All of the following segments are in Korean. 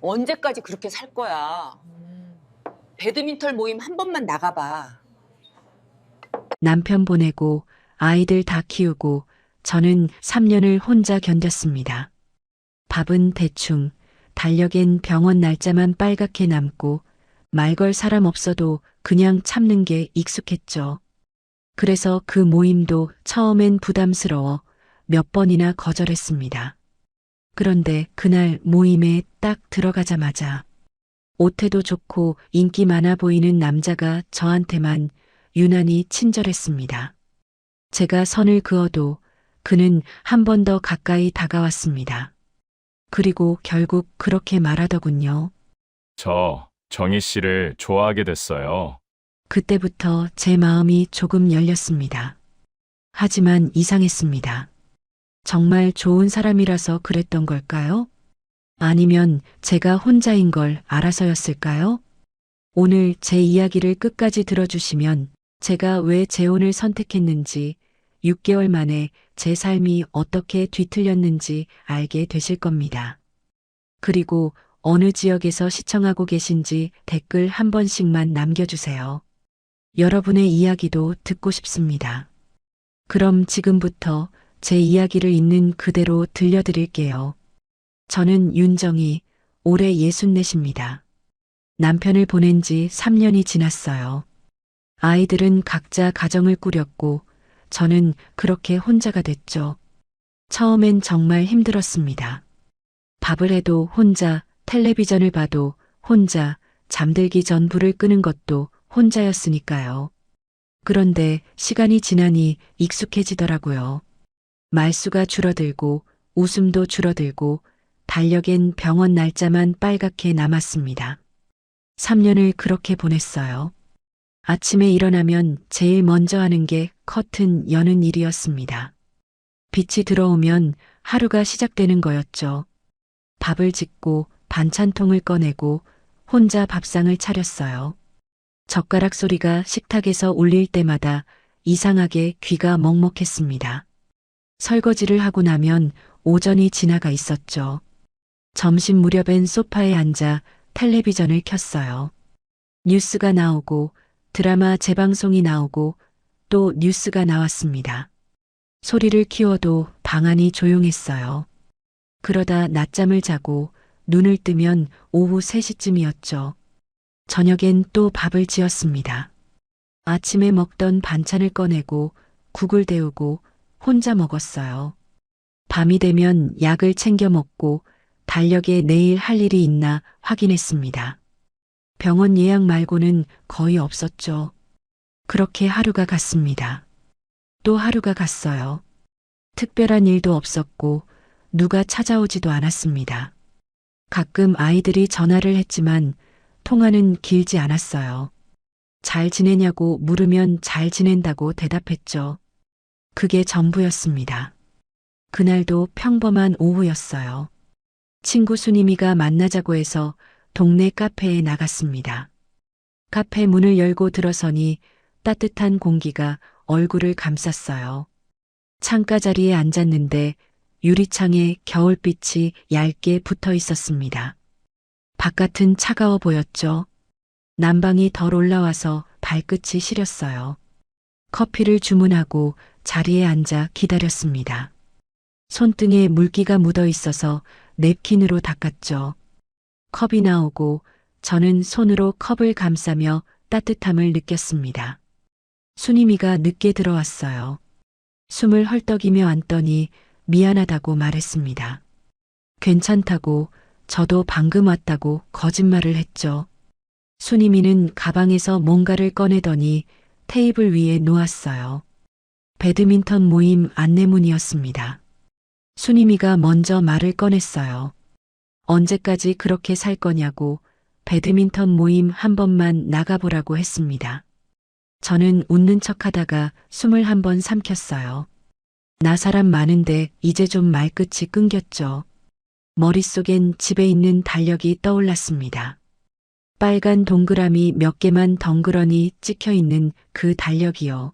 언제까지 그렇게 살 거야? 배드민턴 모임 한 번만 나가봐. 남편 보내고 아이들 다 키우고 저는 3년을 혼자 견뎠습니다. 밥은 대충, 달력엔 병원 날짜만 빨갛게 남고 말 걸 사람 없어도 그냥 참는 게 익숙했죠. 그래서 그 모임도 처음엔 부담스러워 몇 번이나 거절했습니다. 그런데 그날 모임에 딱 들어가자마자 옷태도 좋고 인기 많아 보이는 남자가 저한테만 유난히 친절했습니다. 제가 선을 그어도 그는 한 번 더 가까이 다가왔습니다. 그리고 결국 그렇게 말하더군요. 저 정희 씨를 좋아하게 됐어요. 그때부터 제 마음이 조금 열렸습니다. 하지만 이상했습니다. 정말 좋은 사람이라서 그랬던 걸까요? 아니면 제가 혼자인 걸 알아서였을까요? 오늘 제 이야기를 끝까지 들어주시면 제가 왜 재혼을 선택했는지 6개월 만에 제 삶이 어떻게 뒤틀렸는지 알게 되실 겁니다. 그리고 어느 지역에서 시청하고 계신지 댓글 한 번씩만 남겨주세요. 여러분의 이야기도 듣고 싶습니다. 그럼 지금부터 제 이야기를 있는 그대로 들려드릴게요. 저는 윤정희, 올해 64입니다. 남편을 보낸 지 3년이 지났어요. 아이들은 각자 가정을 꾸렸고 저는 그렇게 혼자가 됐죠. 처음엔 정말 힘들었습니다. 밥을 해도 혼자, 텔레비전을 봐도 혼자, 잠들기 전 불을 끄는 것도 혼자였으니까요. 그런데 시간이 지나니 익숙해지더라고요. 말수가 줄어들고 웃음도 줄어들고 달력엔 병원 날짜만 빨갛게 남았습니다. 3년을 그렇게 보냈어요. 아침에 일어나면 제일 먼저 하는 게 커튼 여는 일이었습니다. 빛이 들어오면 하루가 시작되는 거였죠. 밥을 짓고 반찬통을 꺼내고 혼자 밥상을 차렸어요. 젓가락 소리가 식탁에서 울릴 때마다 이상하게 귀가 먹먹했습니다. 설거지를 하고 나면 오전이 지나가 있었죠. 점심 무렵엔 소파에 앉아 텔레비전을 켰어요. 뉴스가 나오고 드라마 재방송이 나오고 또 뉴스가 나왔습니다. 소리를 키워도 방 안이 조용했어요. 그러다 낮잠을 자고 눈을 뜨면 오후 3시쯤이었죠. 저녁엔 또 밥을 지었습니다. 아침에 먹던 반찬을 꺼내고 국을 데우고 혼자 먹었어요. 밤이 되면 약을 챙겨 먹고 달력에 내일 할 일이 있나 확인했습니다. 병원 예약 말고는 거의 없었죠. 그렇게 하루가 갔습니다. 또 하루가 갔어요. 특별한 일도 없었고 누가 찾아오지도 않았습니다. 가끔 아이들이 전화를 했지만 통화는 길지 않았어요. 잘 지내냐고 물으면 잘 지낸다고 대답했죠. 그게 전부였습니다. 그날도 평범한 오후였어요. 친구 순임이가 만나자고 해서 동네 카페에 나갔습니다. 카페 문을 열고 들어서니 따뜻한 공기가 얼굴을 감쌌어요. 창가 자리에 앉았는데 유리창에 겨울빛이 얇게 붙어 있었습니다. 바깥은 차가워 보였죠. 난방이 덜 올라와서 발끝이 시렸어요. 커피를 주문하고 자리에 앉아 기다렸습니다. 손등에 물기가 묻어 있어서 냅킨으로 닦았죠. 컵이 나오고 저는 손으로 컵을 감싸며 따뜻함을 느꼈습니다. 순임이가 늦게 들어왔어요. 숨을 헐떡이며 앉더니 미안하다고 말했습니다. 괜찮다고, 저도 방금 왔다고 거짓말을 했죠. 순임이는 가방에서 뭔가를 꺼내더니 테이블 위에 놓았어요. 배드민턴 모임 안내문이었습니다. 순임이가 먼저 말을 꺼냈어요. 언제까지 그렇게 살 거냐고 배드민턴 모임 한 번만 나가보라고 했습니다. 저는 웃는 척 하다가 숨을 한 번 삼켰어요. 나 사람 많은데 이제 좀 말끝이 끊겼죠. 머릿속엔 집에 있는 달력이 떠올랐습니다. 빨간 동그라미 몇 개만 덩그러니 찍혀 있는 그 달력이요.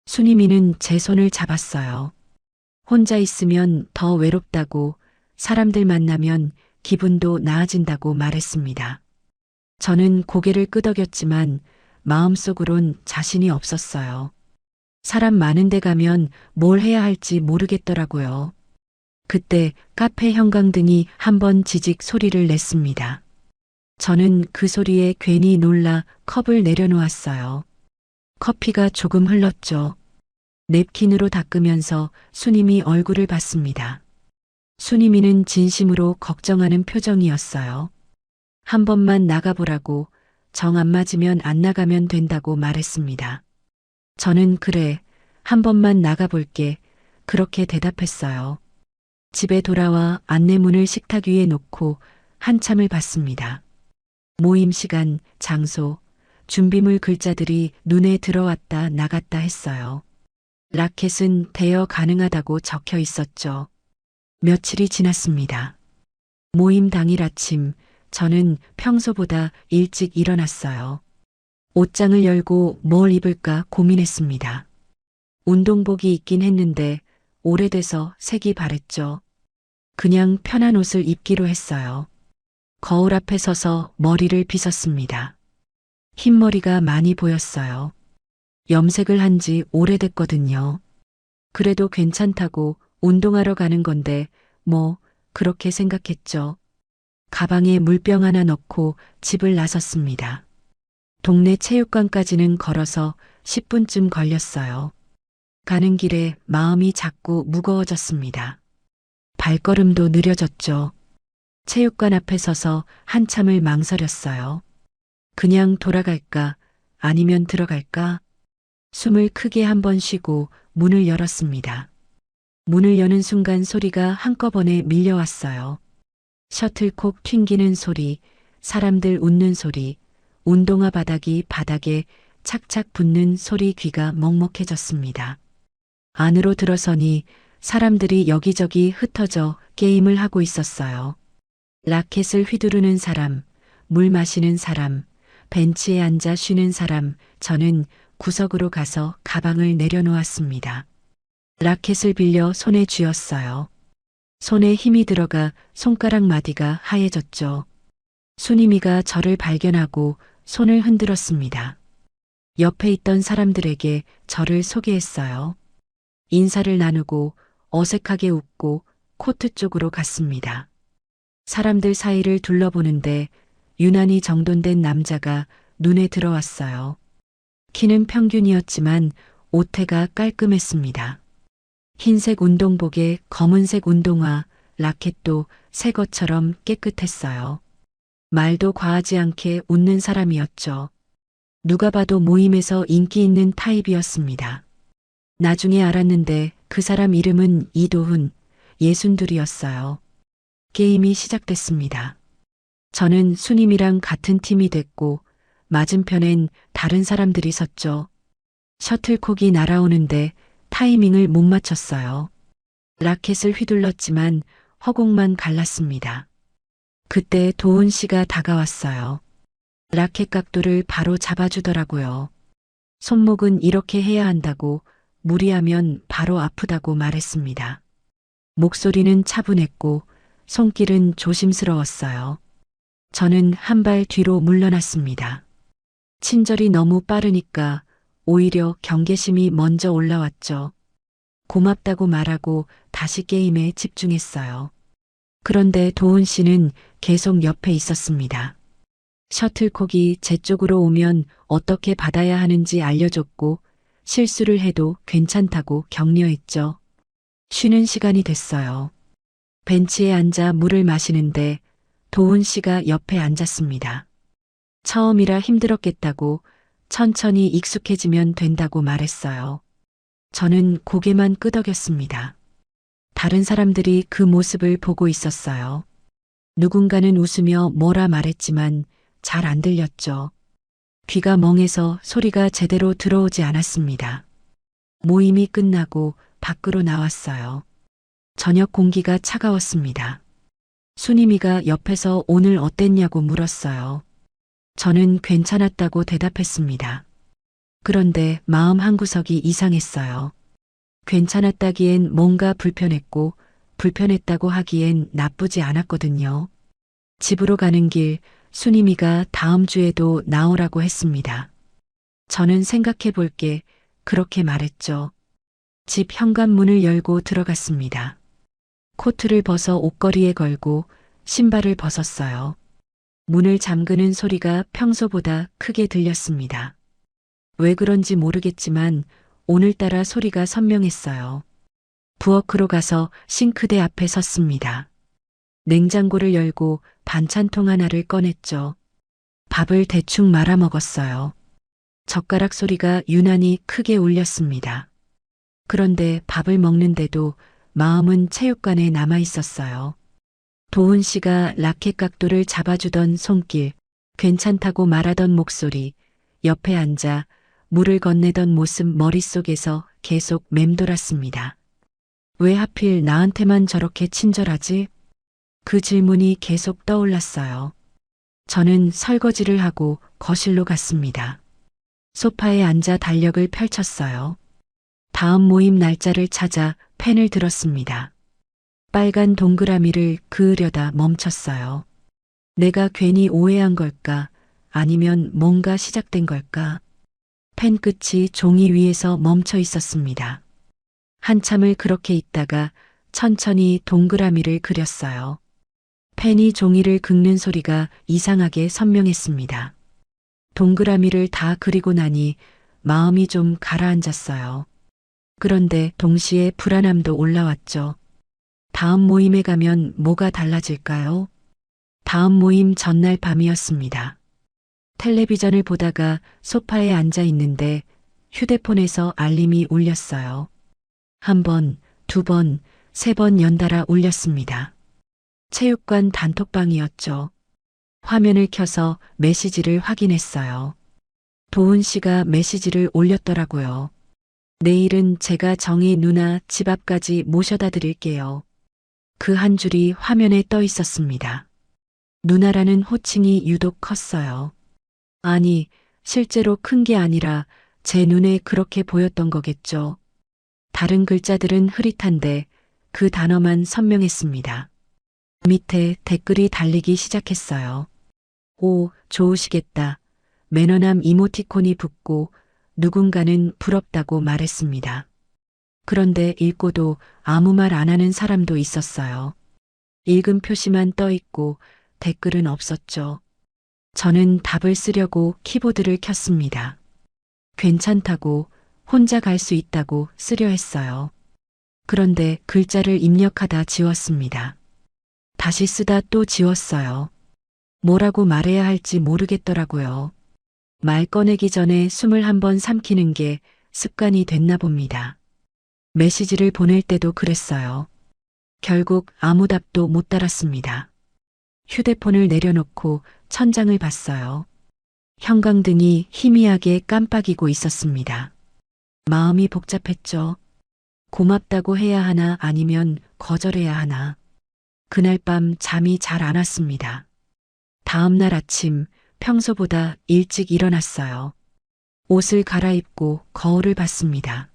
순임이는 제 손을 잡았어요. 혼자 있으면 더 외롭다고, 사람들 만나면 기분도 나아진다고 말했습니다. 저는 고개를 끄덕였지만 마음속으론 자신이 없었어요. 사람 많은 데 가면 뭘 해야 할지 모르겠더라고요. 그때 카페 형광등이 한번 지직 소리를 냈습니다. 저는 그 소리에 괜히 놀라 컵을 내려놓았어요. 커피가 조금 흘렀죠. 냅킨으로 닦으면서 수님이 얼굴을 봤습니다. 수님이는 진심으로 걱정하는 표정이었어요. 한 번만 나가보라고, 정 안 맞으면 안 나가면 된다고 말했습니다. 저는 그래, 한 번만 나가볼게, 그렇게 대답했어요. 집에 돌아와 안내문을 식탁 위에 놓고 한참을 봤습니다. 모임 시간, 장소, 준비물 글자들이 눈에 들어왔다 나갔다 했어요. 라켓은 대여 가능하다고 적혀 있었죠. 며칠이 지났습니다. 모임 당일 아침, 저는 평소보다 일찍 일어났어요. 옷장을 열고 뭘 입을까 고민했습니다. 운동복이 있긴 했는데 오래돼서 색이 바랬죠. 그냥 편한 옷을 입기로 했어요. 거울 앞에 서서 머리를 빗었습니다. 흰머리가 많이 보였어요. 염색을 한 지 오래됐거든요. 그래도 괜찮다고 운동하러 가는 건데 뭐 그렇게 생각했죠. 가방에 물병 하나 넣고 집을 나섰습니다. 동네 체육관까지는 걸어서 10분쯤 걸렸어요. 가는 길에 마음이 자꾸 무거워졌습니다. 발걸음도 느려졌죠. 체육관 앞에 서서 한참을 망설였어요. 그냥 돌아갈까? 아니면 들어갈까? 숨을 크게 한번 쉬고 문을 열었습니다. 문을 여는 순간 소리가 한꺼번에 밀려왔어요. 셔틀콕 튕기는 소리, 사람들 웃는 소리, 운동화 바닥이 바닥에 착착 붙는 소리 귀가 먹먹해졌습니다. 안으로 들어서니 사람들이 여기저기 흩어져 게임을 하고 있었어요. 라켓을 휘두르는 사람, 물 마시는 사람, 벤치에 앉아 쉬는 사람, 저는 구석으로 가서 가방을 내려놓았습니다. 라켓을 빌려 손에 쥐었어요. 손에 힘이 들어가 손가락 마디가 하얘졌죠. 수님이가 저를 발견하고 손을 흔들었습니다. 옆에 있던 사람들에게 저를 소개했어요. 인사를 나누고 어색하게 웃고 코트 쪽으로 갔습니다. 사람들 사이를 둘러보는데 유난히 정돈된 남자가 눈에 들어왔어요. 키는 평균이었지만 옷태가 깔끔했습니다. 흰색 운동복에 검은색 운동화, 라켓도 새 것처럼 깨끗했어요. 말도 과하지 않게 웃는 사람이었죠. 누가 봐도 모임에서 인기 있는 타입이었습니다. 나중에 알았는데 그 사람 이름은 이도훈, 62이었어요. 게임이 시작됐습니다. 저는 수님이랑 같은 팀이 됐고 맞은편엔 다른 사람들이 섰죠. 셔틀콕이 날아오는데 타이밍을 못 맞췄어요. 라켓을 휘둘렀지만 허공만 갈랐습니다. 그때 도훈 씨가 다가왔어요. 라켓 각도를 바로 잡아주더라고요. 손목은 이렇게 해야 한다고, 무리하면 바로 아프다고 말했습니다. 목소리는 차분했고 손길은 조심스러웠어요. 저는 한 발 뒤로 물러났습니다. 친절이 너무 빠르니까 오히려 경계심이 먼저 올라왔죠. 고맙다고 말하고 다시 게임에 집중했어요. 그런데 도훈 씨는 계속 옆에 있었습니다. 셔틀콕이 제 쪽으로 오면 어떻게 받아야 하는지 알려줬고 실수를 해도 괜찮다고 격려했죠. 쉬는 시간이 됐어요. 벤치에 앉아 물을 마시는데 도훈 씨가 옆에 앉았습니다. 처음이라 힘들었겠다고 천천히 익숙해지면 된다고 말했어요. 저는 고개만 끄덕였습니다. 다른 사람들이 그 모습을 보고 있었어요. 누군가는 웃으며 뭐라 말했지만 잘 안 들렸죠. 귀가 멍해서 소리가 제대로 들어오지 않았습니다. 모임이 끝나고 밖으로 나왔어요. 저녁 공기가 차가웠습니다. 수님이가 옆에서 오늘 어땠냐고 물었어요. 저는 괜찮았다고 대답했습니다. 그런데 마음 한구석이 이상했어요. 괜찮았다기엔 뭔가 불편했고 불편했다고 하기엔 나쁘지 않았거든요. 집으로 가는 길 순임이가 다음 주에도 나오라고 했습니다. 저는 생각해 볼게 그렇게 말했죠. 집 현관문을 열고 들어갔습니다. 코트를 벗어 옷걸이에 걸고 신발을 벗었어요. 문을 잠그는 소리가 평소보다 크게 들렸습니다. 왜 그런지 모르겠지만 오늘따라 소리가 선명했어요. 부엌으로 가서 싱크대 앞에 섰습니다. 냉장고를 열고 반찬통 하나를 꺼냈죠. 밥을 대충 말아 먹었어요. 젓가락 소리가 유난히 크게 울렸습니다. 그런데 밥을 먹는데도 마음은 체육관에 남아 있었어요. 도훈 씨가 라켓 각도를 잡아주던 손길, 괜찮다고 말하던 목소리, 옆에 앉아 물을 건네던 모습 머릿속에서 계속 맴돌았습니다. 왜 하필 나한테만 저렇게 친절하지? 그 질문이 계속 떠올랐어요. 저는 설거지를 하고 거실로 갔습니다. 소파에 앉아 달력을 펼쳤어요. 다음 모임 날짜를 찾아 펜을 들었습니다. 빨간 동그라미를 그으려다 멈췄어요. 내가 괜히 오해한 걸까? 아니면 뭔가 시작된 걸까? 펜 끝이 종이 위에서 멈춰 있었습니다. 한참을 그렇게 있다가 천천히 동그라미를 그렸어요. 펜이 종이를 긁는 소리가 이상하게 선명했습니다. 동그라미를 다 그리고 나니 마음이 좀 가라앉았어요. 그런데 동시에 불안함도 올라왔죠. 다음 모임에 가면 뭐가 달라질까요? 다음 모임 전날 밤이었습니다. 텔레비전을 보다가 소파에 앉아 있는데 휴대폰에서 알림이 울렸어요. 한 번, 두 번, 세 번 연달아 울렸습니다. 체육관 단톡방이었죠. 화면을 켜서 메시지를 확인했어요. 도훈 씨가 메시지를 올렸더라고요. 내일은 제가 정희 누나 집 앞까지 모셔다 드릴게요. 그 한 줄이 화면에 떠 있었습니다. 누나라는 호칭이 유독 컸어요. 아니, 실제로 큰 게 아니라 제 눈에 그렇게 보였던 거겠죠. 다른 글자들은 흐릿한데 그 단어만 선명했습니다. 밑에 댓글이 달리기 시작했어요. 오, 좋으시겠다. 매너남 이모티콘이 붙고 누군가는 부럽다고 말했습니다. 그런데 읽고도 아무 말 안 하는 사람도 있었어요. 읽음 표시만 떠 있고 댓글은 없었죠. 저는 답을 쓰려고 키보드를 켰습니다. 괜찮다고, 혼자 갈 수 있다고 쓰려 했어요. 그런데 글자를 입력하다 지웠습니다. 다시 쓰다 또 지웠어요. 뭐라고 말해야 할지 모르겠더라고요. 말 꺼내기 전에 숨을 한번 삼키는 게 습관이 됐나 봅니다. 메시지를 보낼 때도 그랬어요. 결국 아무 답도 못 달았습니다. 휴대폰을 내려놓고 천장을 봤어요. 형광등이 희미하게 깜빡이고 있었습니다. 마음이 복잡했죠. 고맙다고 해야 하나 아니면 거절해야 하나. 그날 밤 잠이 잘 안 왔습니다. 다음 날 아침 평소보다 일찍 일어났어요. 옷을 갈아입고 거울을 봤습니다.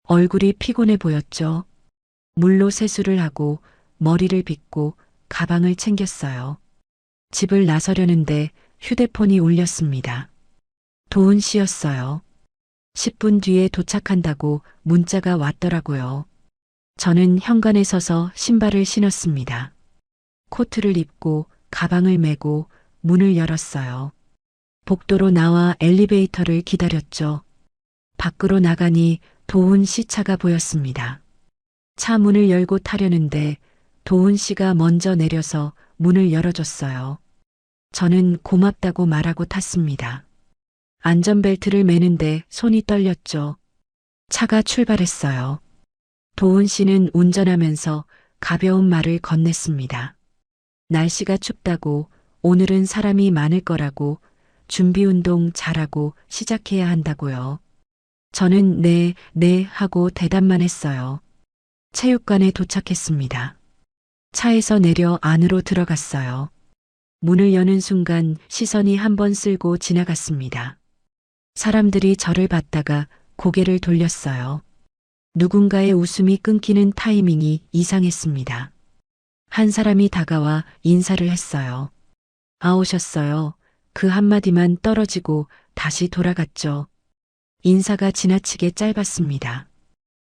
얼굴이 피곤해 보였죠. 물로 세수를 하고 머리를 빗고 가방을 챙겼어요. 집을 나서려는데 휴대폰이 울렸습니다. 도훈 씨였어요. 10분 뒤에 도착한다고 문자가 왔더라고요. 저는 현관에 서서 신발을 신었습니다. 코트를 입고 가방을 메고 문을 열었어요. 복도로 나와 엘리베이터를 기다렸죠. 밖으로 나가니 도훈 씨 차가 보였습니다. 차 문을 열고 타려는데 도훈 씨가 먼저 내려서 문을 열어줬어요. 저는 고맙다고 말하고 탔습니다. 안전벨트를 매는데 손이 떨렸죠. 차가 출발했어요. 도훈 씨는 운전하면서 가벼운 말을 건넸습니다. 날씨가 춥다고, 오늘은 사람이 많을 거라고, 준비 운동 잘하고 시작해야 한다고요. 저는 네 하고 대답만 했어요. 체육관에 도착했습니다. 차에서 내려 안으로 들어갔어요. 문을 여는 순간 시선이 한번 쓸고 지나갔습니다. 사람들이 저를 봤다가 고개를 돌렸어요. 누군가의 웃음이 끊기는 타이밍이 이상했습니다. 한 사람이 다가와 인사를 했어요. 아, 오셨어요. 그 한마디만 떨어지고 다시 돌아갔죠. 인사가 지나치게 짧았습니다.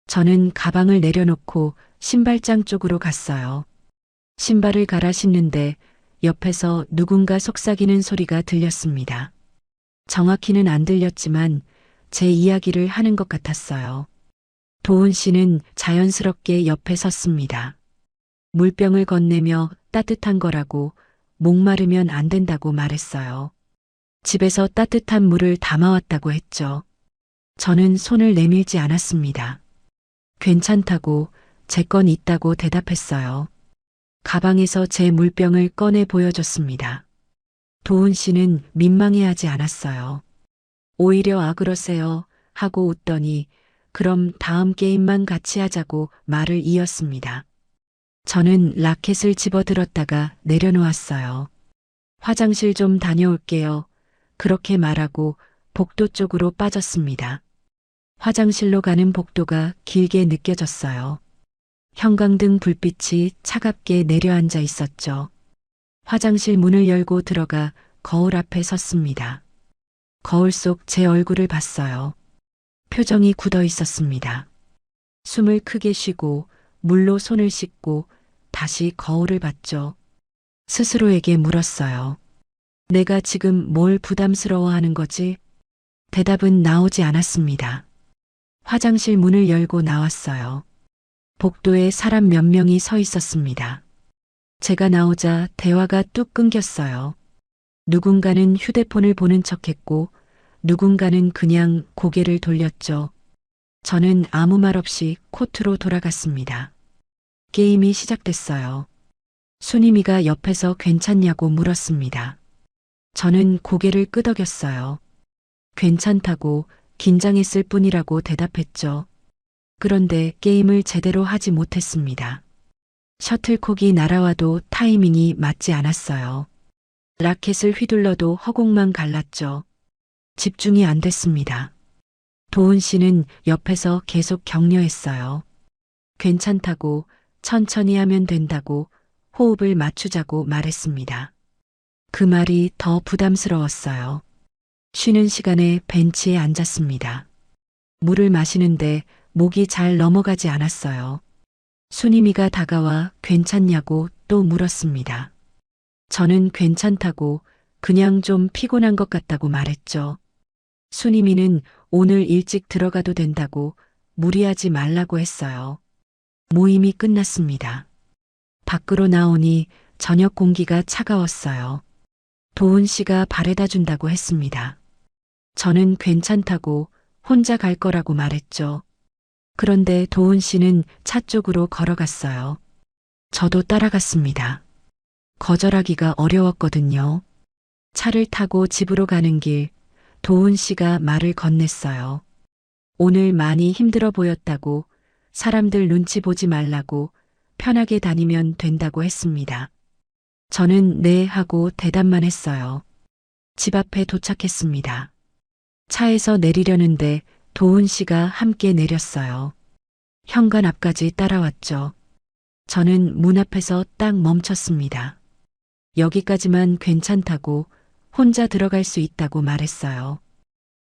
저는 가방을 내려놓고 신발장 쪽으로 갔어요. 신발을 갈아 신는데 옆에서 누군가 속삭이는 소리가 들렸습니다. 정확히는 안 들렸지만 제 이야기를 하는 것 같았어요. 도훈 씨는 자연스럽게 옆에 섰습니다. 물병을 건네며 따뜻한 거라고 목마르면 안 된다고 말했어요. 집에서 따뜻한 물을 담아왔다고 했죠. 저는 손을 내밀지 않았습니다. 괜찮다고 제 건 있다고 대답했어요. 가방에서 제 물병을 꺼내 보여줬습니다. 도훈 씨는 민망해하지 않았어요. 오히려 아 그러세요 하고 웃더니 그럼 다음 게임만 같이 하자고 말을 이었습니다. 저는 라켓을 집어들었다가 내려놓았어요. 화장실 좀 다녀올게요. 그렇게 말하고 복도 쪽으로 빠졌습니다. 화장실로 가는 복도가 길게 느껴졌어요. 형광등 불빛이 차갑게 내려앉아 있었죠. 화장실 문을 열고 들어가 거울 앞에 섰습니다. 거울 속 제 얼굴을 봤어요. 표정이 굳어 있었습니다. 숨을 크게 쉬고 물로 손을 씻고 다시 거울을 봤죠. 스스로에게 물었어요. 내가 지금 뭘 부담스러워하는 거지? 대답은 나오지 않았습니다. 화장실 문을 열고 나왔어요. 복도에 사람 몇 명이 서 있었습니다. 제가 나오자 대화가 뚝 끊겼어요. 누군가는 휴대폰을 보는 척했고 누군가는 그냥 고개를 돌렸죠. 저는 아무 말 없이 코트로 돌아갔습니다. 게임이 시작됐어요. 순이미가 옆에서 괜찮냐고 물었습니다. 저는 고개를 끄덕였어요. 괜찮다고 긴장했을 뿐이라고 대답했죠. 그런데 게임을 제대로 하지 못했습니다. 셔틀콕이 날아와도 타이밍이 맞지 않았어요. 라켓을 휘둘러도 허공만 갈랐죠. 집중이 안 됐습니다. 도훈 씨는 옆에서 계속 격려했어요. 괜찮다고 천천히 하면 된다고 호흡을 맞추자고 말했습니다. 그 말이 더 부담스러웠어요. 쉬는 시간에 벤치에 앉았습니다. 물을 마시는데 목이 잘 넘어가지 않았어요. 순이미가 다가와 괜찮냐고 또 물었습니다. 저는 괜찮다고 그냥 좀 피곤한 것 같다고 말했죠. 순이미는 오늘 일찍 들어가도 된다고 무리하지 말라고 했어요. 모임이 끝났습니다. 밖으로 나오니 저녁 공기가 차가웠어요. 도훈 씨가 바래다 준다고 했습니다. 저는 괜찮다고 혼자 갈 거라고 말했죠. 그런데 도훈 씨는 차 쪽으로 걸어갔어요. 저도 따라갔습니다. 거절하기가 어려웠거든요. 차를 타고 집으로 가는 길, 도훈 씨가 말을 건넸어요. 오늘 많이 힘들어 보였다고, 사람들 눈치 보지 말라고, 편하게 다니면 된다고 했습니다. 저는 네 하고 대답만 했어요. 집 앞에 도착했습니다. 차에서 내리려는데 도훈 씨가 함께 내렸어요. 현관 앞까지 따라왔죠. 저는 문 앞에서 딱 멈췄습니다. 여기까지만 괜찮다고 혼자 들어갈 수 있다고 말했어요.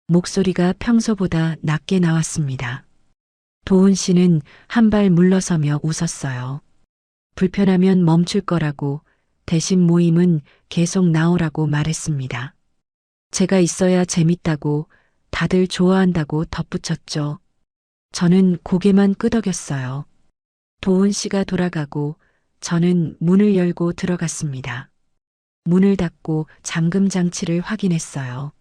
목소리가 평소보다 낮게 나왔습니다. 도훈 씨는 한 발 물러서며 웃었어요. 불편하면 멈출 거라고 대신 모임은 계속 나오라고 말했습니다. 제가 있어야 재밌다고 다들 좋아한다고 덧붙였죠. 저는 고개만 끄덕였어요. 도훈 씨가 돌아가고 저는 문을 열고 들어갔습니다. 문을 닫고 잠금 장치를 확인했어요.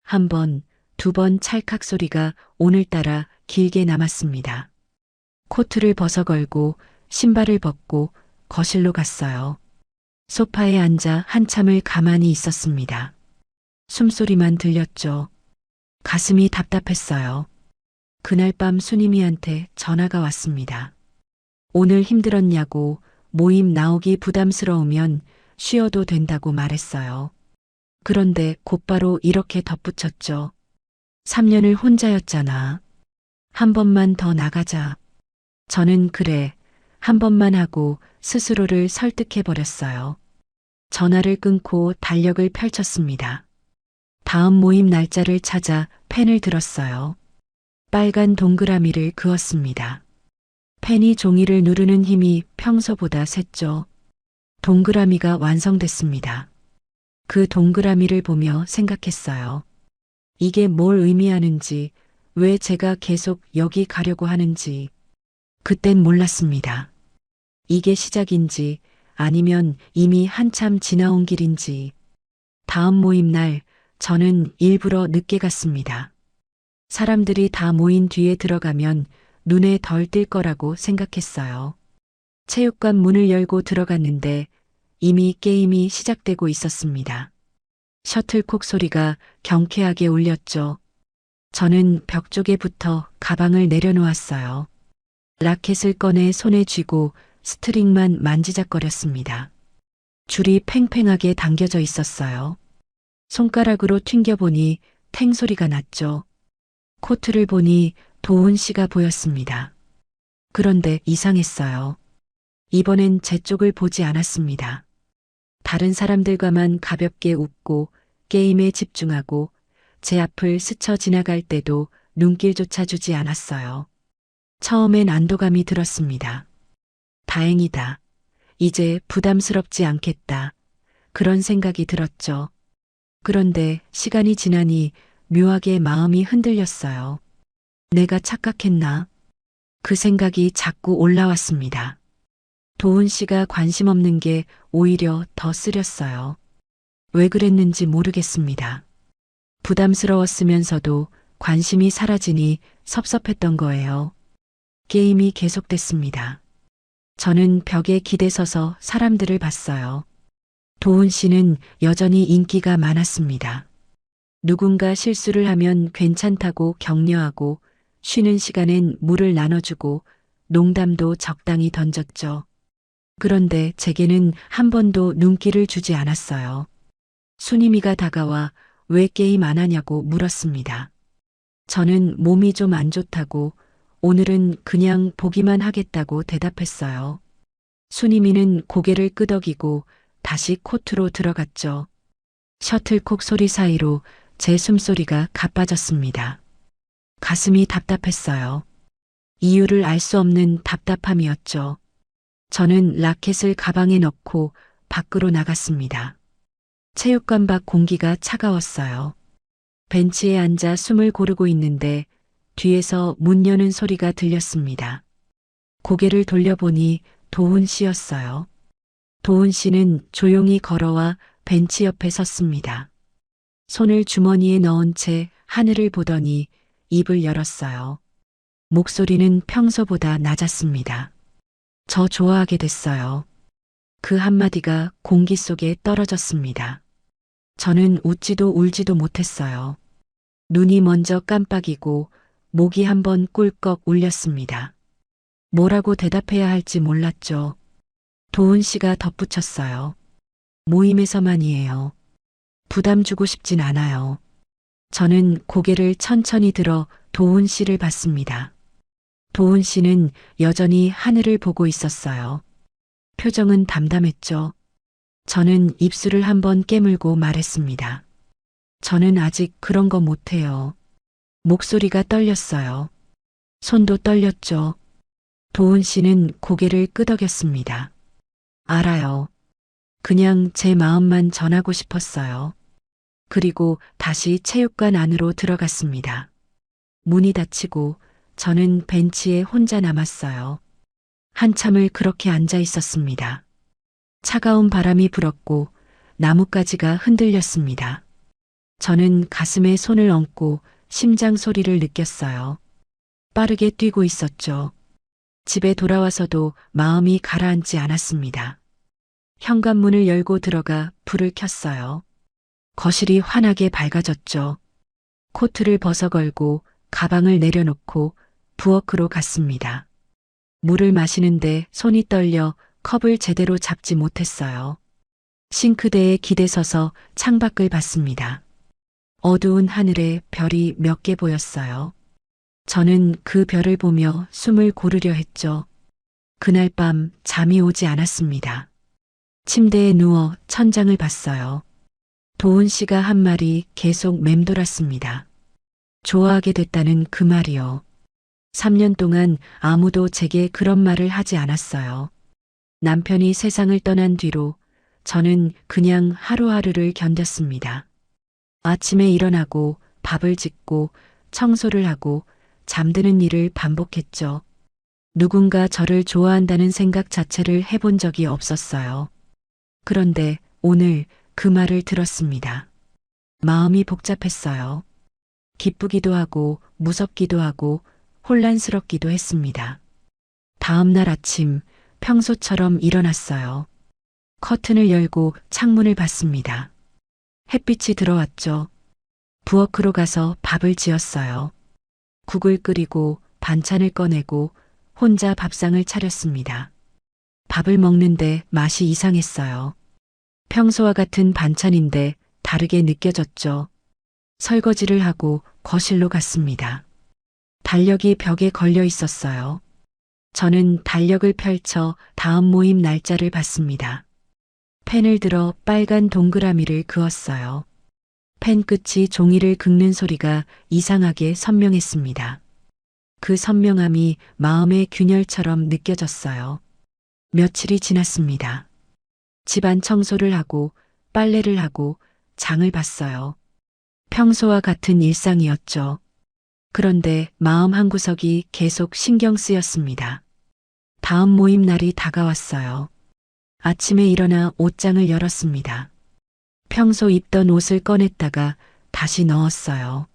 한 번, 두 번 찰칵 소리가 오늘따라 길게 남았습니다. 코트를 벗어 걸고 신발을 벗고 거실로 갔어요. 소파에 앉아 한참을 가만히 있었습니다. 숨소리만 들렸죠. 가슴이 답답했어요. 그날 밤 순이미한테 전화가 왔습니다. 오늘 힘들었냐고 모임 나오기 부담스러우면 쉬어도 된다고 말했어요. 그런데 곧바로 이렇게 덧붙였죠. 3년을 혼자였잖아. 한 번만 더 나가자. 저는 그래 한 번만 하고 스스로를 설득해버렸어요. 전화를 끊고 달력을 펼쳤습니다. 다음 모임 날짜를 찾아 펜을 들었어요. 빨간 동그라미를 그었습니다. 펜이 종이를 누르는 힘이 평소보다 셌죠. 동그라미가 완성됐습니다. 그 동그라미를 보며 생각했어요. 이게 뭘 의미하는지, 왜 제가 계속 여기 가려고 하는지. 그땐 몰랐습니다. 이게 시작인지 아니면 이미 한참 지나온 길인지. 다음 모임 날 저는 일부러 늦게 갔습니다. 사람들이 다 모인 뒤에 들어가면 눈에 덜 띌 거라고 생각했어요. 체육관 문을 열고 들어갔는데 이미 게임이 시작되고 있었습니다. 셔틀콕 소리가 경쾌하게 울렸죠. 저는 벽 쪽에 붙어 가방을 내려놓았어요. 라켓을 꺼내 손에 쥐고 스트링만 만지작거렸습니다. 줄이 팽팽하게 당겨져 있었어요. 손가락으로 튕겨보니 탱 소리가 났죠. 코트를 보니 도훈 씨가 보였습니다. 그런데 이상했어요. 이번엔 제 쪽을 보지 않았습니다. 다른 사람들과만 가볍게 웃고 게임에 집중하고 제 앞을 스쳐 지나갈 때도 눈길조차 주지 않았어요. 처음엔 안도감이 들었습니다. 다행이다. 이제 부담스럽지 않겠다. 그런 생각이 들었죠. 그런데 시간이 지나니 묘하게 마음이 흔들렸어요. 내가 착각했나? 그 생각이 자꾸 올라왔습니다. 도훈 씨가 관심 없는 게 오히려 더 쓰렸어요. 왜 그랬는지 모르겠습니다. 부담스러웠으면서도 관심이 사라지니 섭섭했던 거예요. 게임이 계속됐습니다. 저는 벽에 기대서서 사람들을 봤어요. 도훈 씨는 여전히 인기가 많았습니다. 누군가 실수를 하면 괜찮다고 격려하고 쉬는 시간엔 물을 나눠주고 농담도 적당히 던졌죠. 그런데 제게는 한 번도 눈길을 주지 않았어요. 순임이가 다가와 왜 게임 안 하냐고 물었습니다. 저는 몸이 좀 안 좋다고 오늘은 그냥 보기만 하겠다고 대답했어요. 순임이는 고개를 끄덕이고 다시 코트로 들어갔죠. 셔틀콕 소리 사이로 제 숨소리가 가빠졌습니다. 가슴이 답답했어요. 이유를 알 수 없는 답답함이었죠. 저는 라켓을 가방에 넣고 밖으로 나갔습니다. 체육관 밖 공기가 차가웠어요. 벤치에 앉아 숨을 고르고 있는데 뒤에서 문 여는 소리가 들렸습니다. 고개를 돌려보니 도훈 씨였어요. 도훈 씨는 조용히 걸어와 벤치 옆에 섰습니다. 손을 주머니에 넣은 채 하늘을 보더니 입을 열었어요. 목소리는 평소보다 낮았습니다. 저 좋아하게 됐어요. 그 한마디가 공기 속에 떨어졌습니다. 저는 웃지도 울지도 못했어요. 눈이 먼저 깜빡이고 목이 한번 꿀꺽 울렸습니다. 뭐라고 대답해야 할지 몰랐죠. 도훈 씨가 덧붙였어요. 모임에서만이에요. 부담 주고 싶진 않아요. 저는 고개를 천천히 들어 도훈 씨를 봤습니다. 도훈 씨는 여전히 하늘을 보고 있었어요. 표정은 담담했죠. 저는 입술을 한번 깨물고 말했습니다. 저는 아직 그런 거 못해요. 목소리가 떨렸어요. 손도 떨렸죠. 도훈 씨는 고개를 끄덕였습니다. 알아요. 그냥 제 마음만 전하고 싶었어요. 그리고 다시 체육관 안으로 들어갔습니다. 문이 닫히고 저는 벤치에 혼자 남았어요. 한참을 그렇게 앉아 있었습니다. 차가운 바람이 불었고 나뭇가지가 흔들렸습니다. 저는 가슴에 손을 얹고 심장 소리를 느꼈어요. 빠르게 뛰고 있었죠. 집에 돌아와서도 마음이 가라앉지 않았습니다. 현관문을 열고 들어가 불을 켰어요. 거실이 환하게 밝아졌죠. 코트를 벗어걸고 가방을 내려놓고 부엌으로 갔습니다. 물을 마시는데 손이 떨려 컵을 제대로 잡지 못했어요. 싱크대에 기대서서 창밖을 봤습니다. 어두운 하늘에 별이 몇 개 보였어요. 저는 그 별을 보며 숨을 고르려 했죠. 그날 밤 잠이 오지 않았습니다. 침대에 누워 천장을 봤어요. 도훈 씨가 한 말이 계속 맴돌았습니다. 좋아하게 됐다는 그 말이요. 3년 동안 아무도 제게 그런 말을 하지 않았어요. 남편이 세상을 떠난 뒤로 저는 그냥 하루하루를 견뎠습니다. 아침에 일어나고 밥을 짓고 청소를 하고 잠드는 일을 반복했죠. 누군가 저를 좋아한다는 생각 자체를 해본 적이 없었어요. 그런데 오늘 그 말을 들었습니다. 마음이 복잡했어요. 기쁘기도 하고 무섭기도 하고 혼란스럽기도 했습니다. 다음 날 아침 평소처럼 일어났어요. 커튼을 열고 창문을 봤습니다. 햇빛이 들어왔죠. 부엌으로 가서 밥을 지었어요. 국을 끓이고 반찬을 꺼내고 혼자 밥상을 차렸습니다. 밥을 먹는데 맛이 이상했어요. 평소와 같은 반찬인데 다르게 느껴졌죠. 설거지를 하고 거실로 갔습니다. 달력이 벽에 걸려 있었어요. 저는 달력을 펼쳐 다음 모임 날짜를 봤습니다. 펜을 들어 빨간 동그라미를 그었어요. 펜 끝이 종이를 긁는 소리가 이상하게 선명했습니다. 그 선명함이 마음의 균열처럼 느껴졌어요. 며칠이 지났습니다. 집안 청소를 하고 빨래를 하고 장을 봤어요. 평소와 같은 일상이었죠. 그런데 마음 한구석이 계속 신경 쓰였습니다. 다음 모임 날이 다가왔어요. 아침에 일어나 옷장을 열었습니다. 평소 입던 옷을 꺼냈다가 다시 넣었어요.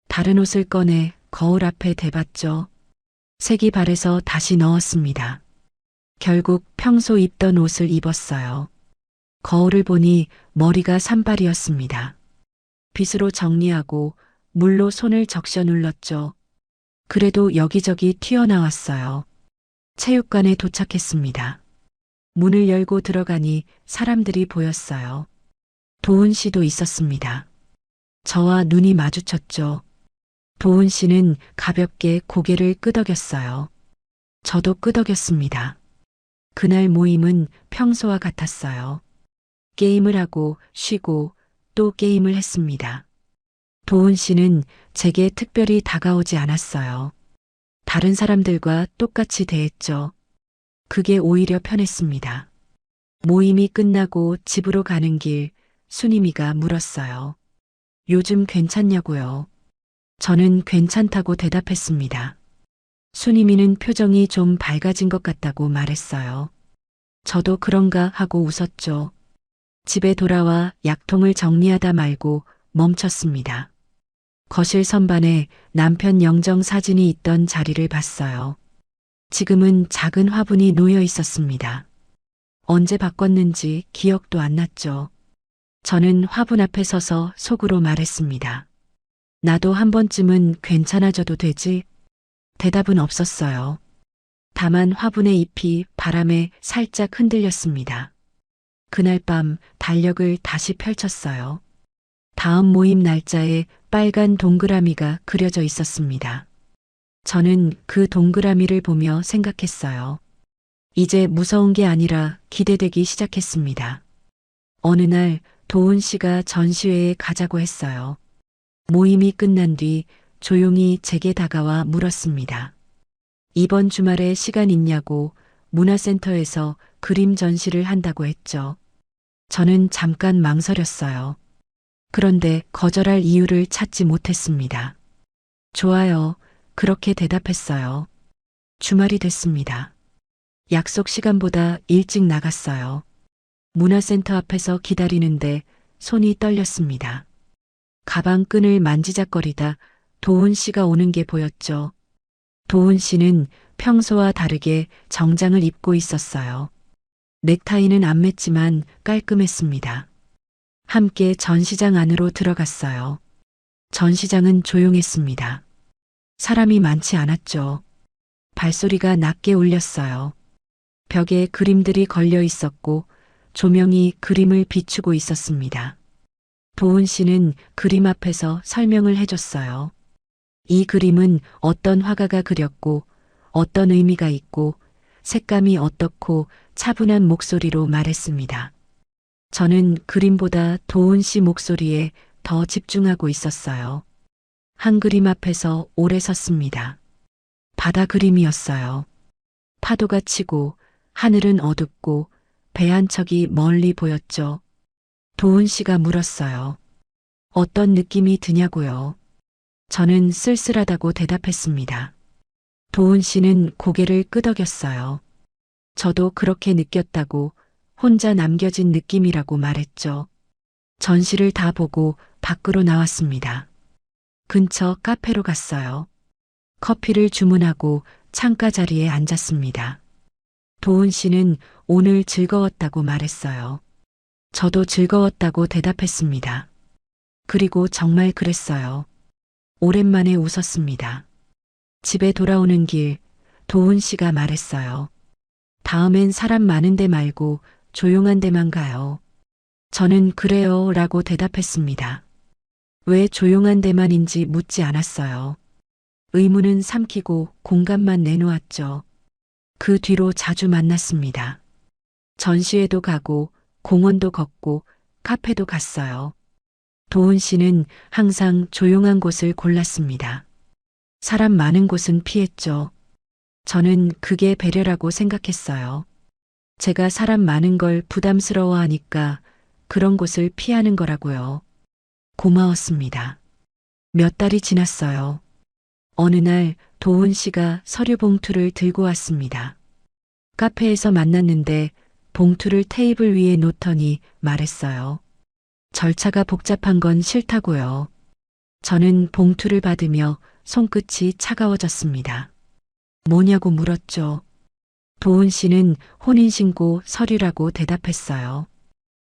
다른 옷을 꺼내 거울 앞에 대봤죠. 색이 바래서 다시 넣었습니다. 결국 평소 입던 옷을 입었어요. 거울을 보니 머리가 산발이었습니다. 빗으로 정리하고 물로 손을 적셔 눌렀죠. 그래도 여기저기 튀어나왔어요. 체육관에 도착했습니다. 문을 열고 들어가니 사람들이 보였어요. 도훈 씨도 있었습니다. 저와 눈이 마주쳤죠. 도훈 씨는 가볍게 고개를 끄덕였어요. 저도 끄덕였습니다. 그날 모임은 평소와 같았어요. 게임을 하고 쉬고 또 게임을 했습니다. 도훈 씨는 제게 특별히 다가오지 않았어요. 다른 사람들과 똑같이 대했죠. 그게 오히려 편했습니다. 모임이 끝나고 집으로 가는 길 순임이가 물었어요. 요즘 괜찮냐고요? 저는 괜찮다고 대답했습니다. 순임이는 표정이 좀 밝아진 것 같다고 말했어요. 저도 그런가 하고 웃었죠. 집에 돌아와 약통을 정리하다 말고 멈췄습니다. 거실 선반에 남편 영정 사진이 있던 자리를 봤어요. 지금은 작은 화분이 놓여 있었습니다. 언제 바꿨는지 기억도 안 났죠. 저는 화분 앞에 서서 속으로 말했습니다. 나도 한 번쯤은 괜찮아져도 되지? 대답은 없었어요. 다만 화분의 잎이 바람에 살짝 흔들렸습니다. 그날 밤 달력을 다시 펼쳤어요. 다음 모임 날짜에 빨간 동그라미가 그려져 있었습니다. 저는 그 동그라미를 보며 생각했어요. 이제 무서운 게 아니라 기대되기 시작했습니다. 어느 날 도훈 씨가 전시회에 가자고 했어요. 모임이 끝난 뒤 조용히 제게 다가와 물었습니다. 이번 주말에 시간 있냐고 문화센터에서 그림 전시를 한다고 했죠. 저는 잠깐 망설였어요. 그런데 거절할 이유를 찾지 못했습니다. 좋아요. 그렇게 대답했어요. 주말이 됐습니다. 약속 시간보다 일찍 나갔어요. 문화센터 앞에서 기다리는데 손이 떨렸습니다. 가방 끈을 만지작거리다 도훈 씨가 오는 게 보였죠. 도훈 씨는 평소와 다르게 정장을 입고 있었어요. 넥타이는 안 맸지만 깔끔했습니다. 함께 전시장 안으로 들어갔어요. 전시장은 조용했습니다. 사람이 많지 않았죠. 발소리가 낮게 울렸어요. 벽에 그림들이 걸려 있었고 조명이 그림을 비추고 있었습니다. 도훈 씨는 그림 앞에서 설명을 해줬어요. 이 그림은 어떤 화가가 그렸고 어떤 의미가 있고 색감이 어떻고 차분한 목소리로 말했습니다. 저는 그림보다 도훈 씨 목소리에 더 집중하고 있었어요. 한 그림 앞에서 오래 섰습니다. 바다 그림이었어요. 파도가 치고 하늘은 어둡고 배 한 척이 멀리 보였죠. 도훈 씨가 물었어요. 어떤 느낌이 드냐고요. 저는 쓸쓸하다고 대답했습니다. 도훈 씨는 고개를 끄덕였어요. 저도 그렇게 느꼈다고 혼자 남겨진 느낌이라고 말했죠. 전시를 다 보고 밖으로 나왔습니다. 근처 카페로 갔어요. 커피를 주문하고 창가 자리에 앉았습니다. 도훈 씨는 오늘 즐거웠다고 말했어요. 저도 즐거웠다고 대답했습니다. 그리고 정말 그랬어요. 오랜만에 웃었습니다. 집에 돌아오는 길, 도훈 씨가 말했어요. 다음엔 사람 많은 데 말고 조용한 데만 가요. 저는 그래요 라고 대답했습니다. 왜 조용한 데만인지 묻지 않았어요. 의문은 삼키고 공감만 내놓았죠. 그 뒤로 자주 만났습니다. 전시회도 가고 공원도 걷고 카페도 갔어요. 도훈 씨는 항상 조용한 곳을 골랐습니다. 사람 많은 곳은 피했죠. 저는 그게 배려라고 생각했어요. 제가 사람 많은 걸 부담스러워하니까 그런 곳을 피하는 거라고요. 고마웠습니다. 몇 달이 지났어요. 어느 날 도훈 씨가 서류 봉투를 들고 왔습니다. 카페에서 만났는데 봉투를 테이블 위에 놓더니 말했어요. 절차가 복잡한 건 싫다고요. 저는 봉투를 받으며 손끝이 차가워졌습니다. 뭐냐고 물었죠. 도훈 씨는 혼인신고 서류라고 대답했어요.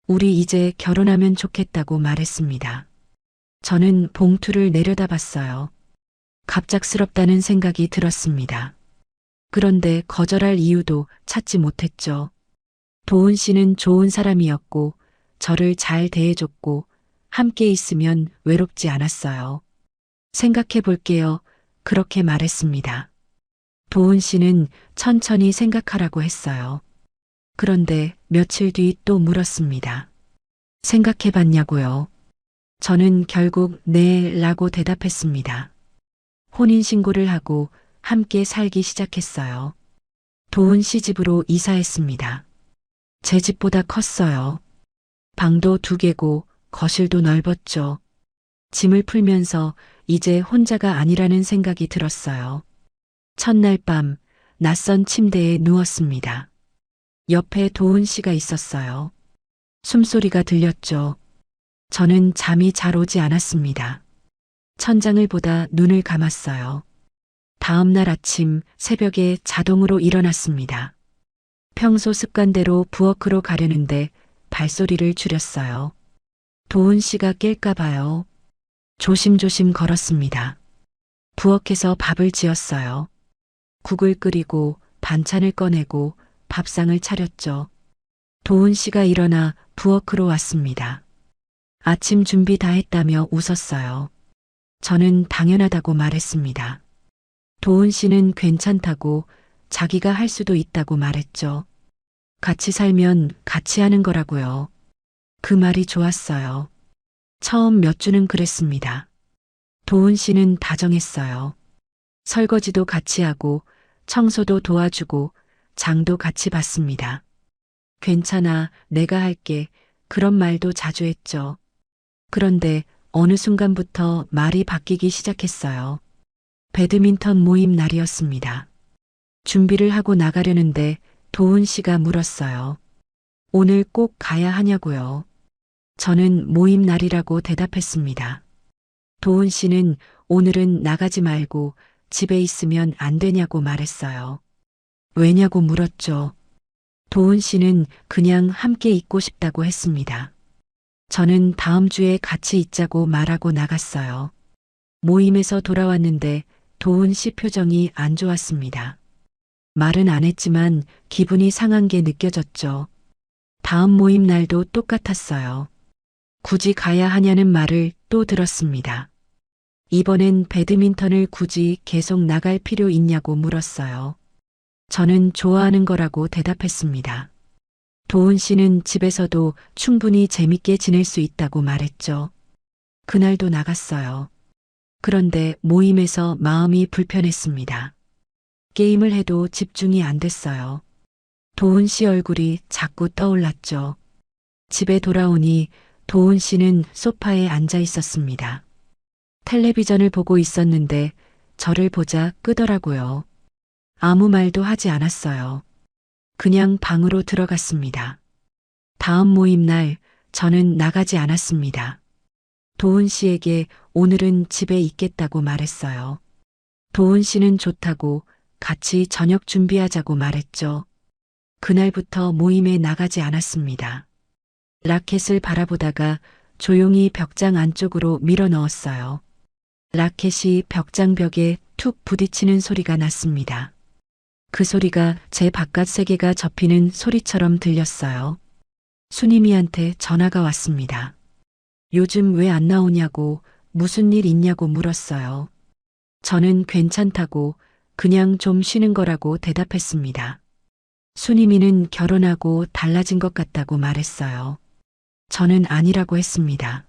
우리 이제 결혼하면 좋겠다고 말했습니다. 저는 봉투를 내려다봤어요. 갑작스럽다는 생각이 들었습니다. 그런데 거절할 이유도 찾지 못했죠. 도훈 씨는 좋은 사람이었고 저를 잘 대해줬고 함께 있으면 외롭지 않았어요. 생각해 볼게요. 그렇게 말했습니다. 도훈 씨는 천천히 생각하라고 했어요. 그런데 며칠 뒤 또 물었습니다. 생각해 봤냐고요? 저는 결국 네 라고 대답했습니다. 혼인신고를 하고 함께 살기 시작했어요. 도훈 씨 집으로 이사했습니다. 제 집보다 컸어요. 방도 2개고 거실도 넓었죠. 짐을 풀면서 이제 혼자가 아니라는 생각이 들었어요. 첫날 밤 낯선 침대에 누웠습니다. 옆에 도훈 씨가 있었어요. 숨소리가 들렸죠. 저는 잠이 잘 오지 않았습니다. 천장을 보다 눈을 감았어요. 다음 날 아침 새벽에 자동으로 일어났습니다. 평소 습관대로 부엌으로 가려는데 발소리를 줄였어요. 도훈 씨가 깰까 봐요. 조심조심 걸었습니다. 부엌에서 밥을 지었어요. 국을 끓이고 반찬을 꺼내고 밥상을 차렸죠. 도훈 씨가 일어나 부엌으로 왔습니다. 아침 준비 다 했다며 웃었어요. 저는 당연하다고 말했습니다. 도훈 씨는 괜찮다고 자기가 할 수도 있다고 말했죠. 같이 살면 같이 하는 거라고요. 그 말이 좋았어요. 처음 몇 주는 그랬습니다. 도훈 씨는 다정했어요. 설거지도 같이 하고 청소도 도와주고 장도 같이 봤습니다. 괜찮아, 내가 할게. 그런 말도 자주 했죠. 그런데 어느 순간부터 말이 바뀌기 시작했어요. 배드민턴 모임 날이었습니다. 준비를 하고 나가려는데 도훈 씨가 물었어요. 오늘 꼭 가야 하냐고요. 저는 모임 날이라고 대답했습니다. 도훈 씨는 오늘은 나가지 말고 집에 있으면 안 되냐고 말했어요. 왜냐고 물었죠. 도훈 씨는 그냥 함께 있고 싶다고 했습니다. 저는 다음 주에 같이 있자고 말하고 나갔어요. 모임에서 돌아왔는데 도훈 씨 표정이 안 좋았습니다. 말은 안 했지만 기분이 상한 게 느껴졌죠. 다음 모임 날도 똑같았어요. 굳이 가야 하냐는 말을 또 들었습니다. 이번엔 배드민턴을 굳이 계속 나갈 필요 있냐고 물었어요. 저는 좋아하는 거라고 대답했습니다. 도훈 씨는 집에서도 충분히 재밌게 지낼 수 있다고 말했죠. 그날도 나갔어요. 그런데 모임에서 마음이 불편했습니다. 게임을 해도 집중이 안 됐어요. 도훈 씨 얼굴이 자꾸 떠올랐죠. 집에 돌아오니 도훈 씨는 소파에 앉아 있었습니다. 텔레비전을 보고 있었는데 저를 보자 끄더라고요. 아무 말도 하지 않았어요. 그냥 방으로 들어갔습니다. 다음 모임 날 저는 나가지 않았습니다. 도훈 씨에게 오늘은 집에 있겠다고 말했어요. 도훈 씨는 좋다고 같이 저녁 준비하자고 말했죠. 그날부터 모임에 나가지 않았습니다. 라켓을 바라보다가 조용히 벽장 안쪽으로 밀어 넣었어요. 라켓이 벽장벽에 툭 부딪히는 소리가 났습니다. 그 소리가 제 바깥 세계가 접히는 소리처럼 들렸어요. 수님이한테 전화가 왔습니다. 요즘 왜 안 나오냐고, 무슨 일 있냐고 물었어요. 저는 괜찮다고 그냥 좀 쉬는 거라고 대답했습니다. 수님이는 결혼하고 달라진 것 같다고 말했어요. 저는 아니라고 했습니다.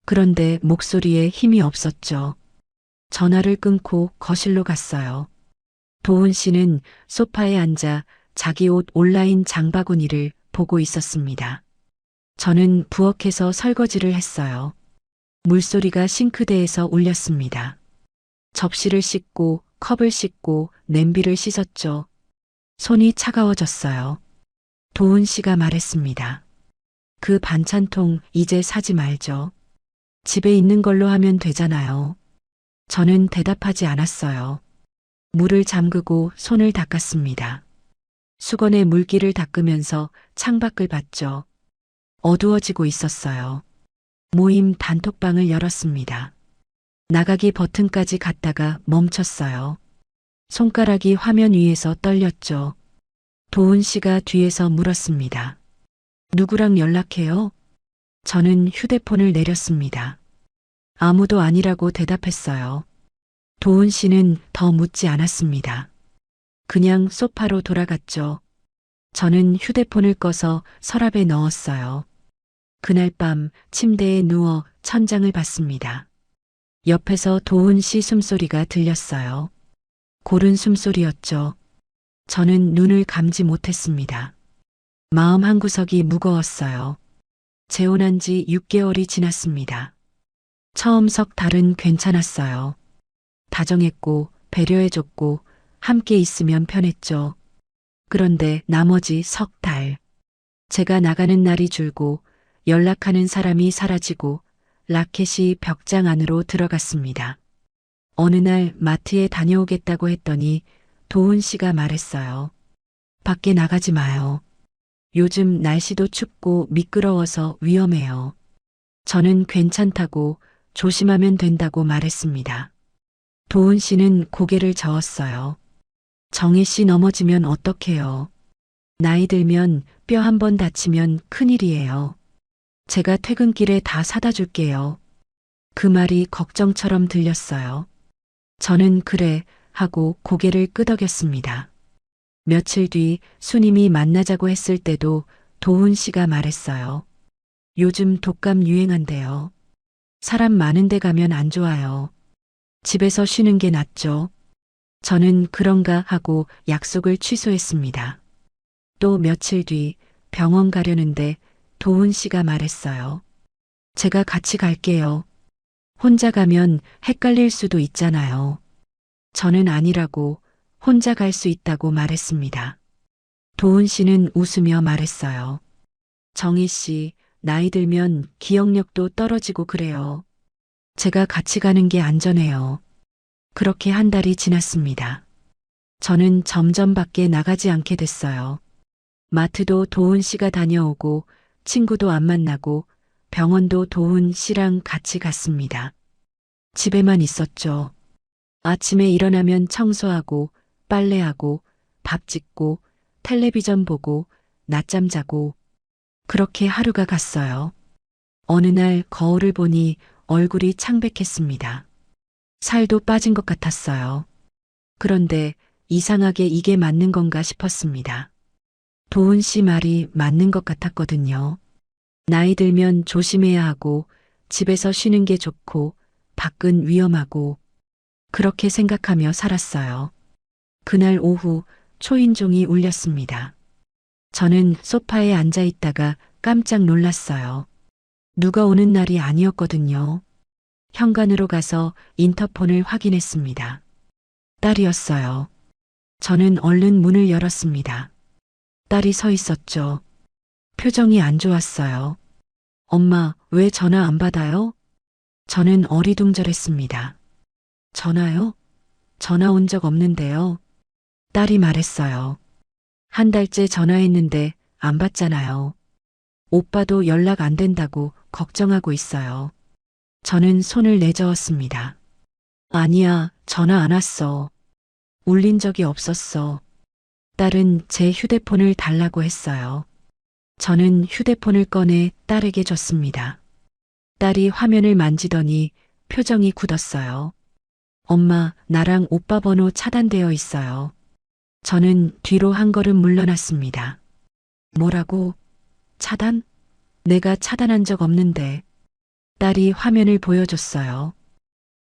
그런데 목소리에 힘이 없었죠. 전화를 끊고 거실로 갔어요. 도훈 씨는 소파에 앉아 자기 옷 온라인 장바구니를 보고 있었습니다. 저는 부엌에서 설거지를 했어요. 물소리가 싱크대에서 울렸습니다. 접시를 씻고 컵을 씻고 냄비를 씻었죠. 손이 차가워졌어요. 도훈 씨가 말했습니다. 그 반찬통 이제 사지 말죠. 집에 있는 걸로 하면 되잖아요. 저는 대답하지 않았어요. 물을 잠그고 손을 닦았습니다. 수건에 물기를 닦으면서 창밖을 봤죠. 어두워지고 있었어요. 모임 단톡방을 열었습니다. 나가기 버튼까지 갔다가 멈췄어요. 손가락이 화면 위에서 떨렸죠. 도훈 씨가 뒤에서 물었습니다. 누구랑 연락해요? 저는 휴대폰을 내렸습니다. 아무도 아니라고 대답했어요. 도훈 씨는 더 묻지 않았습니다. 그냥 소파로 돌아갔죠. 저는 휴대폰을 꺼서 서랍에 넣었어요. 그날 밤 침대에 누워 천장을 봤습니다. 옆에서 도훈 씨 숨소리가 들렸어요. 고른 숨소리였죠. 저는 눈을 감지 못했습니다. 마음 한구석이 무거웠어요. 재혼한 지 6개월이 지났습니다. 처음 석 달은 괜찮았어요. 다정했고 배려해줬고 함께 있으면 편했죠. 그런데 나머지 석 달. 제가 나가는 날이 줄고 연락하는 사람이 사라지고 라켓이 벽장 안으로 들어갔습니다. 어느 날 마트에 다녀오겠다고 했더니 도훈 씨가 말했어요. 밖에 나가지 마요. 요즘 날씨도 춥고 미끄러워서 위험해요. 저는 괜찮다고 조심하면 된다고 말했습니다. 도훈 씨는 고개를 저었어요. 정희 씨 넘어지면 어떡해요. 나이 들면 뼈 한 번 다치면 큰일이에요. 제가 퇴근길에 다 사다 줄게요. 그 말이 걱정처럼 들렸어요. 저는 그래 하고 고개를 끄덕였습니다. 며칠 뒤 수님이 만나자고 했을 때도 도훈 씨가 말했어요. 요즘 독감 유행한대요. 사람 많은 데 가면 안 좋아요. 집에서 쉬는 게 낫죠. 저는 그런가 하고 약속을 취소했습니다. 또 며칠 뒤 병원 가려는데 도훈 씨가 말했어요. 제가 같이 갈게요. 혼자 가면 헷갈릴 수도 있잖아요. 저는 아니라고 혼자 갈 수 있다고 말했습니다. 도훈 씨는 웃으며 말했어요. 정희 씨, 나이 들면 기억력도 떨어지고 그래요. 제가 같이 가는 게 안전해요. 그렇게 한 달이 지났습니다. 저는 점점 밖에 나가지 않게 됐어요. 마트도 도훈 씨가 다녀오고 친구도 안 만나고 병원도 도훈 씨랑 같이 갔습니다. 집에만 있었죠. 아침에 일어나면 청소하고 빨래하고 밥 짓고 텔레비전 보고 낮잠 자고 그렇게 하루가 갔어요. 어느 날 거울을 보니 얼굴이 창백했습니다. 살도 빠진 것 같았어요. 그런데 이상하게 이게 맞는 건가 싶었습니다. 도훈 씨 말이 맞는 것 같았거든요. 나이 들면 조심해야 하고 집에서 쉬는 게 좋고 밖은 위험하고 그렇게 생각하며 살았어요. 그날 오후 초인종이 울렸습니다. 저는 소파에 앉아 있다가 깜짝 놀랐어요. 누가 오는 날이 아니었거든요. 현관으로 가서 인터폰을 확인했습니다. 딸이었어요. 저는 얼른 문을 열었습니다. 딸이 서 있었죠. 표정이 안 좋았어요. 엄마, 왜 전화 안 받아요? 저는 어리둥절했습니다. 전화요? 전화 온 적 없는데요. 딸이 말했어요. 한 달째 전화했는데 안 받잖아요. 오빠도 연락 안 된다고 걱정하고 있어요. 저는 손을 내저었습니다. 아니야, 전화 안 왔어. 울린 적이 없었어. 딸은 제 휴대폰을 달라고 했어요. 저는 휴대폰을 꺼내 딸에게 줬습니다. 딸이 화면을 만지더니 표정이 굳었어요. 엄마, 나랑 오빠 번호 차단되어 있어요. 저는 뒤로 한 걸음 물러났습니다. 뭐라고? 차단? 내가 차단한 적 없는데. 딸이 화면을 보여줬어요.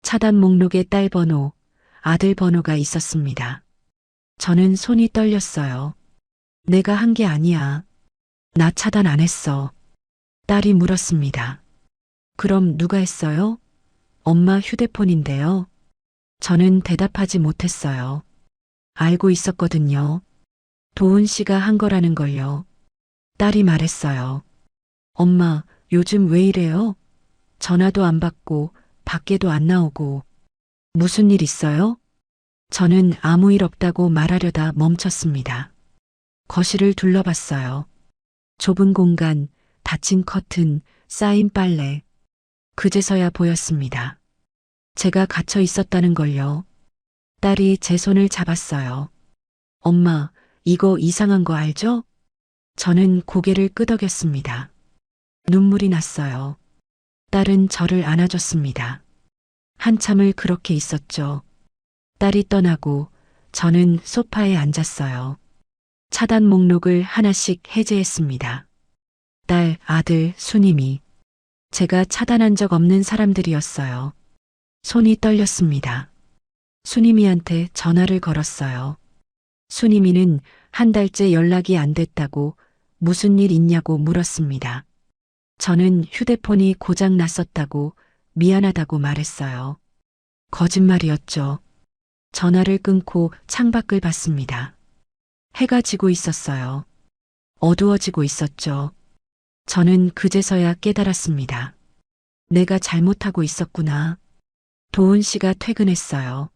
차단 목록에 딸 번호, 아들 번호가 있었습니다. 저는 손이 떨렸어요. 내가 한 게 아니야. 나 차단 안 했어. 딸이 물었습니다. 그럼 누가 했어요? 엄마 휴대폰인데요. 저는 대답하지 못했어요. 알고 있었거든요. 도훈 씨가 한 거라는 걸요. 딸이 말했어요. 엄마, 요즘 왜 이래요? 전화도 안 받고 밖에도 안 나오고. 무슨 일 있어요? 저는 아무 일 없다고 말하려다 멈췄습니다. 거실을 둘러봤어요. 좁은 공간, 닫힌 커튼, 쌓인 빨래. 그제서야 보였습니다. 제가 갇혀 있었다는 걸요. 딸이 제 손을 잡았어요. 엄마, 이거 이상한 거 알죠? 저는 고개를 끄덕였습니다. 눈물이 났어요. 딸은 저를 안아줬습니다. 한참을 그렇게 있었죠. 딸이 떠나고 저는 소파에 앉았어요. 차단 목록을 하나씩 해제했습니다. 딸, 아들, 수님이. 제가 차단한 적 없는 사람들이었어요. 손이 떨렸습니다. 수님이한테 전화를 걸었어요. 수님이는 한 달째 연락이 안 됐다고 무슨 일 있냐고 물었습니다. 저는 휴대폰이 고장 났었다고 미안하다고 말했어요. 거짓말이었죠. 전화를 끊고 창밖을 봤습니다. 해가 지고 있었어요. 어두워지고 있었죠. 저는 그제서야 깨달았습니다. 내가 잘못하고 있었구나. 도훈 씨가 퇴근했어요.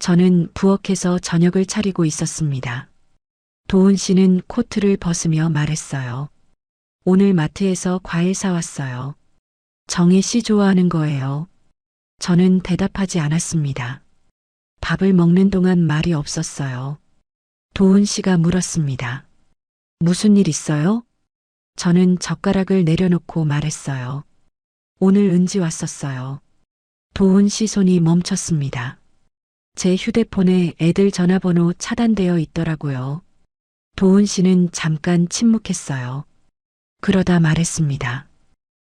저는 부엌에서 저녁을 차리고 있었습니다. 도훈 씨는 코트를 벗으며 말했어요. 오늘 마트에서 과일 사왔어요. 정혜 씨 좋아하는 거예요. 저는 대답하지 않았습니다. 밥을 먹는 동안 말이 없었어요. 도훈 씨가 물었습니다. 무슨 일 있어요? 저는 젓가락을 내려놓고 말했어요. 오늘 은지 왔었어요. 도훈 씨 손이 멈췄습니다. 제 휴대폰에 애들 전화번호 차단되어 있더라고요. 도훈 씨는 잠깐 침묵했어요. 그러다 말했습니다.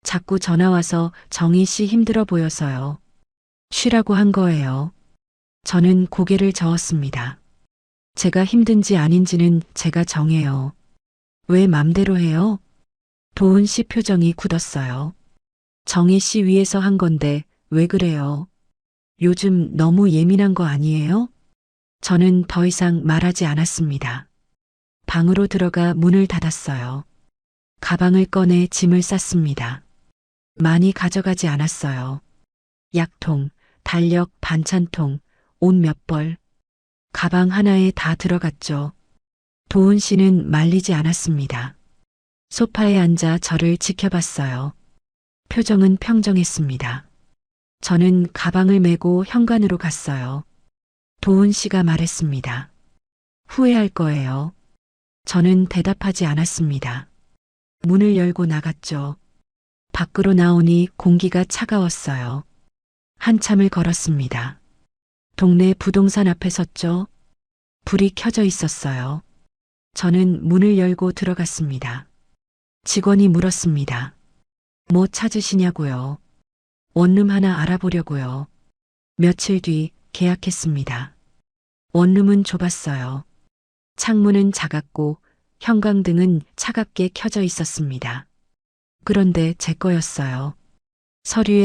자꾸 전화 와서 정희 씨 힘들어 보여서요. 쉬라고 한 거예요. 저는 고개를 저었습니다. 제가 힘든지 아닌지는 제가 정해요. 왜 맘대로 해요? 도훈 씨 표정이 굳었어요. 정희 씨 위해서 한 건데 왜 그래요? 요즘 너무 예민한 거 아니에요? 저는 더 이상 말하지 않았습니다. 방으로 들어가 문을 닫았어요. 가방을 꺼내 짐을 쌌습니다. 많이 가져가지 않았어요. 약통, 달력, 반찬통, 옷 몇 벌. 가방 하나에 다 들어갔죠. 도훈 씨는 말리지 않았습니다. 소파에 앉아 저를 지켜봤어요. 표정은 평정했습니다. 저는 가방을 메고 현관으로 갔어요. 도훈 씨가 말했습니다. 후회할 거예요. 저는 대답하지 않았습니다. 문을 열고 나갔죠. 밖으로 나오니 공기가 차가웠어요. 한참을 걸었습니다. 동네 부동산 앞에 섰죠. 불이 켜져 있었어요. 저는 문을 열고 들어갔습니다. 직원이 물었습니다. 뭐 찾으시냐고요? 원룸 하나 알아보려고요. 며칠 뒤 계약했습니다. 원룸은 좁았어요. 창문은 작았고 형광등은 차갑게 켜져 있었습니다. 그런데 제 거였어요. 서류에